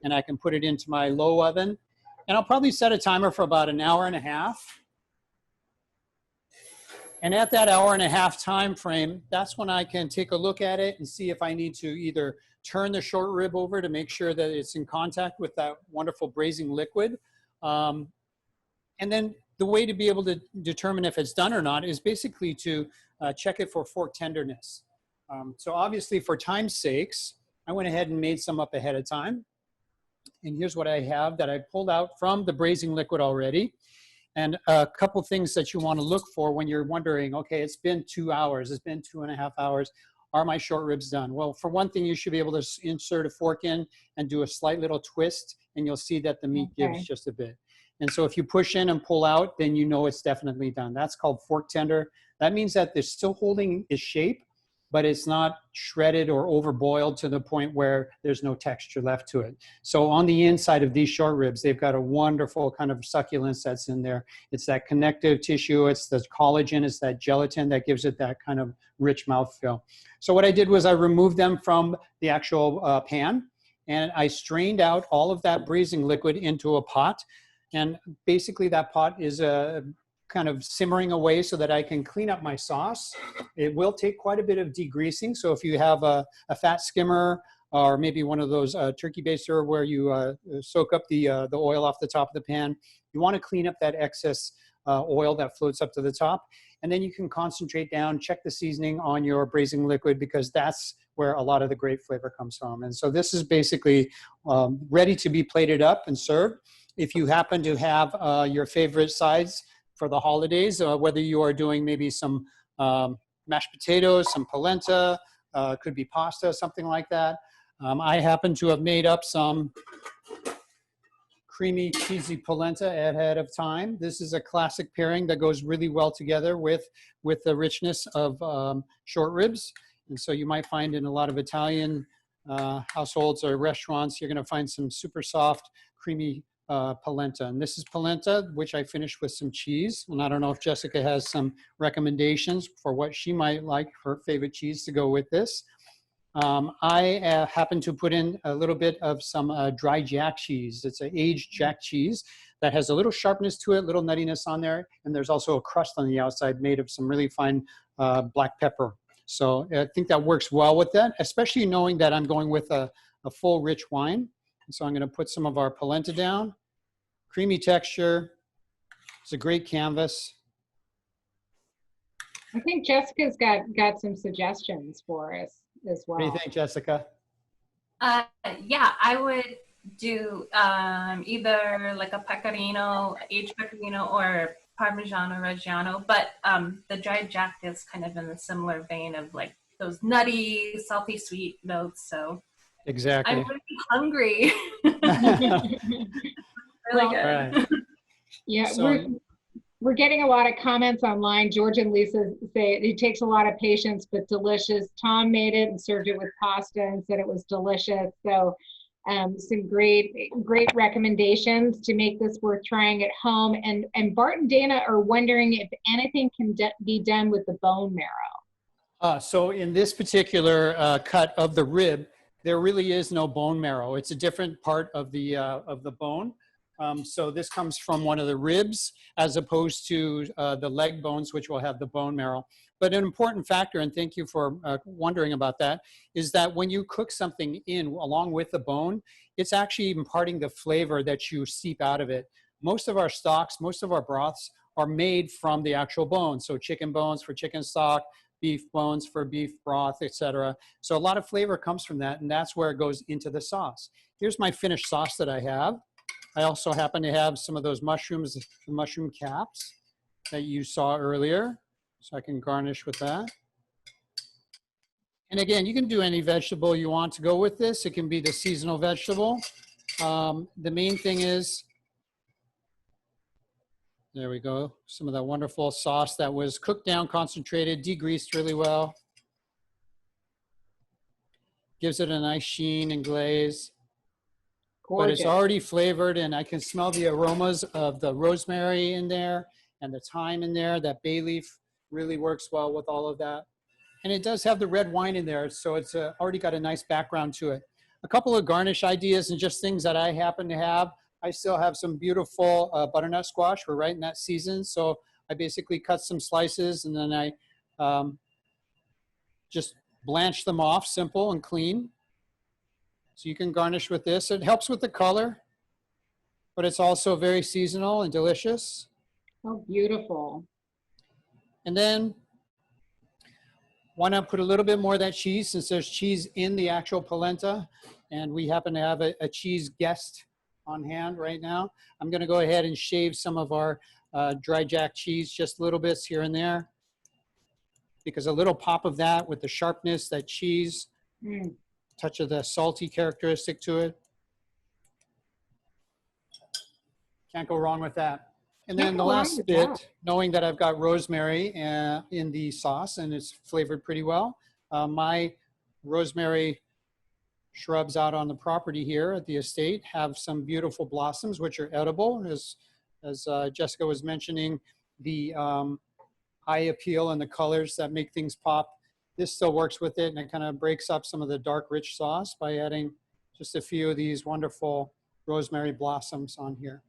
and I can put it into my low oven. And I'll probably set a timer for about 1.5 hours. And at that 1.5 hour time frame, that's when I can take a look at it and see if I need to either turn the short rib over to make sure that it's in contact with that wonderful braising liquid. And then the way to be able to determine if it's done or not is basically to check it for fork tenderness. So obviously for time's sakes, I went ahead and made some up ahead of time. And here's what I have that I pulled out from the braising liquid already. And a couple things that you want to look for when you're wondering, okay, it's been 2 hours, it's been 2.5 hours. Are my short ribs done? Well, for one thing, you should be able to insert a fork in and do a slight little twist, and you'll see that the meat gives just a bit. And so if you push in and pull out, then you know it's definitely done. That's called fork tender. That means that they're still holding its shape, but it's not shredded or overboiled to the point where there's no texture left to it. So on the inside of these short ribs, they've got a wonderful kind of succulence that's in there. It's that connective tissue, it's the collagen, it's that gelatin that gives it that kind of rich mouthfeel. So what I did was I removed them from the actual pan, and I strained out all of that braising liquid into a pot. And basically that pot is kind of simmering away so that I can clean up my sauce. It will take quite a bit of degreasing. So if you have a fat skimmer or maybe one of those turkey baster where you soak up the oil off the top of the pan, you want to clean up that excess oil that floats up to the top. And then you can concentrate down, check the seasoning on your braising liquid, because that's where a lot of the great flavor comes from. And so this is basically ready to be plated up and served. If you happen to have your favorite sides for the holidays, whether you are doing maybe some mashed potatoes, some polenta, could be pasta, something like that. I happen to have made up some creamy, cheesy polenta ahead of time. This is a classic pairing that goes really well together with the richness of short ribs. And so you might find in a lot of Italian households or restaurants, you're going to find some super soft, creamy polenta. And this is polenta, which I finished with some cheese. And I don't know if Jessica has some recommendations for what she might like, her favorite cheese to go with this. I happen to put in a little bit of some dry jack cheese. It's an aged jack cheese that has a little sharpness to it, little nuttiness on there. And there's also a crust on the outside made of some really fine black pepper. So I think that works well with that, especially knowing that I'm going with a full rich wine. And so I'm going to put some of our polenta down. Creamy texture. It's a great canvas. I think Jessica's got some suggestions for us as well. What do you think, Jessica? Yeah, I would do either like a pecorino, aged pecorino, or Parmigiano Reggiano, but the dried jack is kind of in the similar vein of like those nutty, salty, sweet notes. So exactly. I'm really hungry. Really good. Right. Yeah, So, we're getting a lot of comments online. George and Lisa say it takes a lot of patience, but delicious. Tom made it and served it with pasta and said it was delicious. So some great recommendations to make this worth trying at home. And Bart and Dana are wondering if anything can be done with the bone marrow. So in this particular cut of the rib, there really is no bone marrow. It's a different part of the bone. So this comes from one of the ribs as opposed to the leg bones, which will have the bone marrow. But an important factor, and thank you for wondering about that, is that when you cook something in along with the bone, it's actually imparting the flavor that you seep out of it. Most of our stocks, most of our broths are made from the actual bone. So chicken bones for chicken stock, beef bones for beef broth, etc. So a lot of flavor comes from that, and that's where it goes into the sauce. Here's my finished sauce that I have. I also happen to have some of those mushrooms, the mushroom caps that you saw earlier. So I can garnish with that. And again, you can do any vegetable you want to go with this. It can be the seasonal vegetable. The main thing is, there we go, some of that wonderful sauce that was cooked down, concentrated, degreased really well. Gives it a nice sheen and glaze. Gorgeous. But it's already flavored, and I can smell the aromas of the rosemary in there and the thyme in there. That bay leaf really works well with all of that. And it does have the red wine in there, so it's already got a nice background to it. A couple of garnish ideas and just things that I happen to have. I still have some beautiful butternut squash. We're right in that season, so I basically cut some slices, and then I just blanch them off, simple and clean. So you can garnish with this. It helps with the color, but it's also very seasonal and delicious. Oh, beautiful. And then why not put a little bit more of that cheese, since there's cheese in the actual polenta, and we happen to have a cheese guest on hand right now. I'm going to go ahead and shave some of our dry jack cheese, just little bits here and there, because a little pop of that with the sharpness, that cheese, touch of the salty characteristic to it. Can't go wrong with that. And then the last bit, knowing that I've got rosemary in the sauce and it's flavored pretty well. My rosemary shrubs out on the property here at the estate have some beautiful blossoms, which are edible. As Jessica was mentioning, the eye appeal and the colors that make things pop. This still works with it, and it kind of breaks up some of the dark, rich sauce by adding just a few of these wonderful rosemary blossoms on here.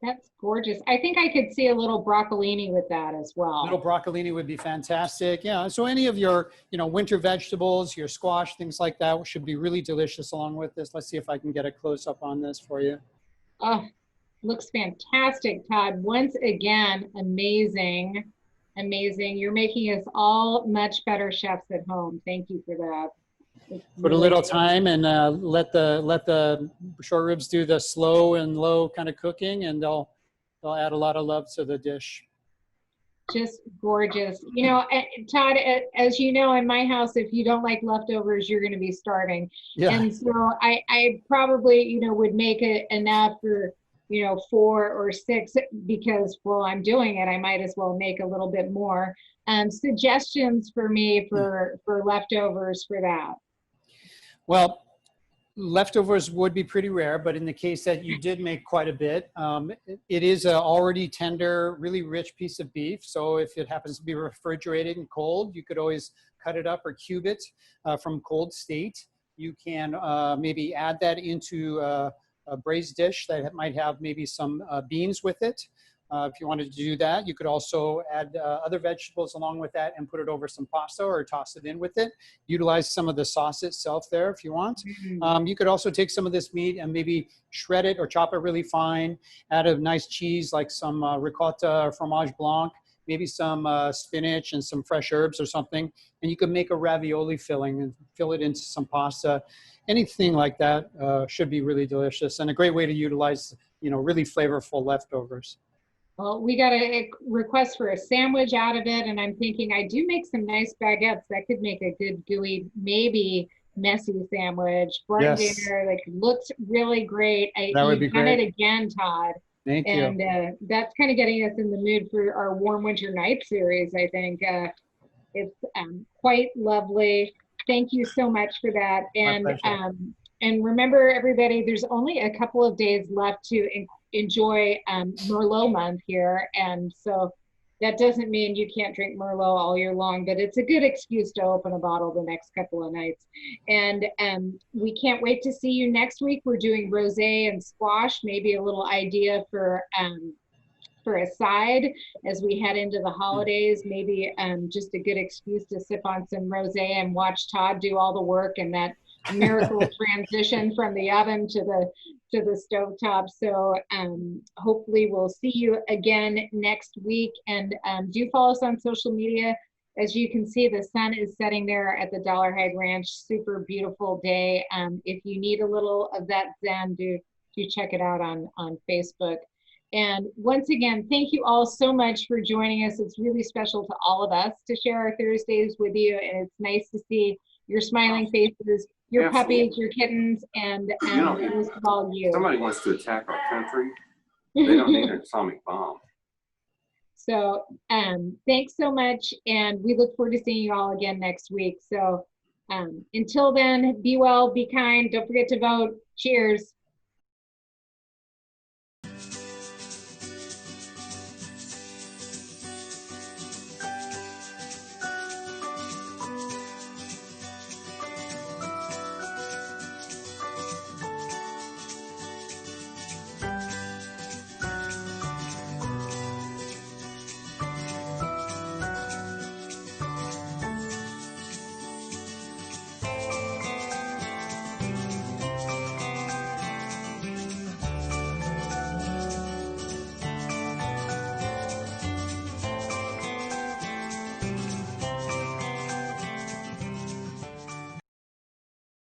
That's gorgeous. I think I could see a little broccolini with that as well. Little broccolini would be fantastic. Yeah, so any of your, winter vegetables, your squash, things like that should be really delicious along with this. Let's see if I can get a close up on this for you. Oh, Looks fantastic, Todd. Once again, amazing, amazing. You're making us all much better chefs at home. Thank you for that. It's Put a really little time and let the short ribs do the slow and low kind of cooking, and they'll add a lot of love to the dish. just gorgeous. You know, Todd, as you know, in my house, if you don't like leftovers, you're going to be starving. Yeah. And so I probably, you know, would make it enough for, you know, 4 or 6 because, well, I'm doing it. I might as well make a little bit more. Suggestions for me for leftovers for that. Well, leftovers would be pretty rare, but in the case that you did make quite a bit, it is a already tender, really rich piece of beef. So if it happens to be refrigerated and cold, you could always cut it up or cube it from cold state. You can maybe add that into a braised dish that might have maybe some beans with it. If you wanted to do that, you could also add other vegetables along with that and put it over some pasta or toss it in with it. Utilize some of the sauce itself there if you want. You could also take some of this meat and maybe shred it or chop it really fine. Add a nice cheese like some ricotta or fromage blanc, maybe some spinach and some fresh herbs or something. And you could make a ravioli filling and fill it into some pasta. Anything like that should be really delicious and a great way to utilize, you know, really flavorful leftovers. Well, we got a request for a sandwich out of it, and I'm thinking I do make some nice baguettes that could make a good gooey, maybe messy sandwich. Brought Yes. dinner, like looks really great. That would be You've done great. it again, Todd. Thank you. And that's kind of getting us in the mood for our warm winter night series. I think it's quite lovely. Thank you so much for that. And remember, everybody, there's only a couple of days left to enjoy Merlot month here. And so that doesn't mean you can't drink Merlot all year long, but it's a good excuse to open a bottle the next couple of nights. And we can't wait to see you next week. We're doing rosé and squash, maybe a little idea for a side as we head into the holidays, maybe just a good excuse to sip on some rosé and watch Todd do all the work and that miracle transition from the oven to the stovetop. So hopefully we'll see you again next week, and do follow us on social media. As you can see, the sun is setting there at the Dollarhide Ranch. Super beautiful day. If you need a little of that zen, do check it out on Facebook. And once again, thank you all so much for joining us. It's really special to all of us to share our Thursdays with you, and it's nice to see your smiling faces, your puppies, your kittens, and most of all, you. Somebody wants to attack our country. They don't need an atomic bomb. So thanks so much, and we look forward to seeing you all again next week. So until then, be well, be kind, don't forget to vote. Cheers.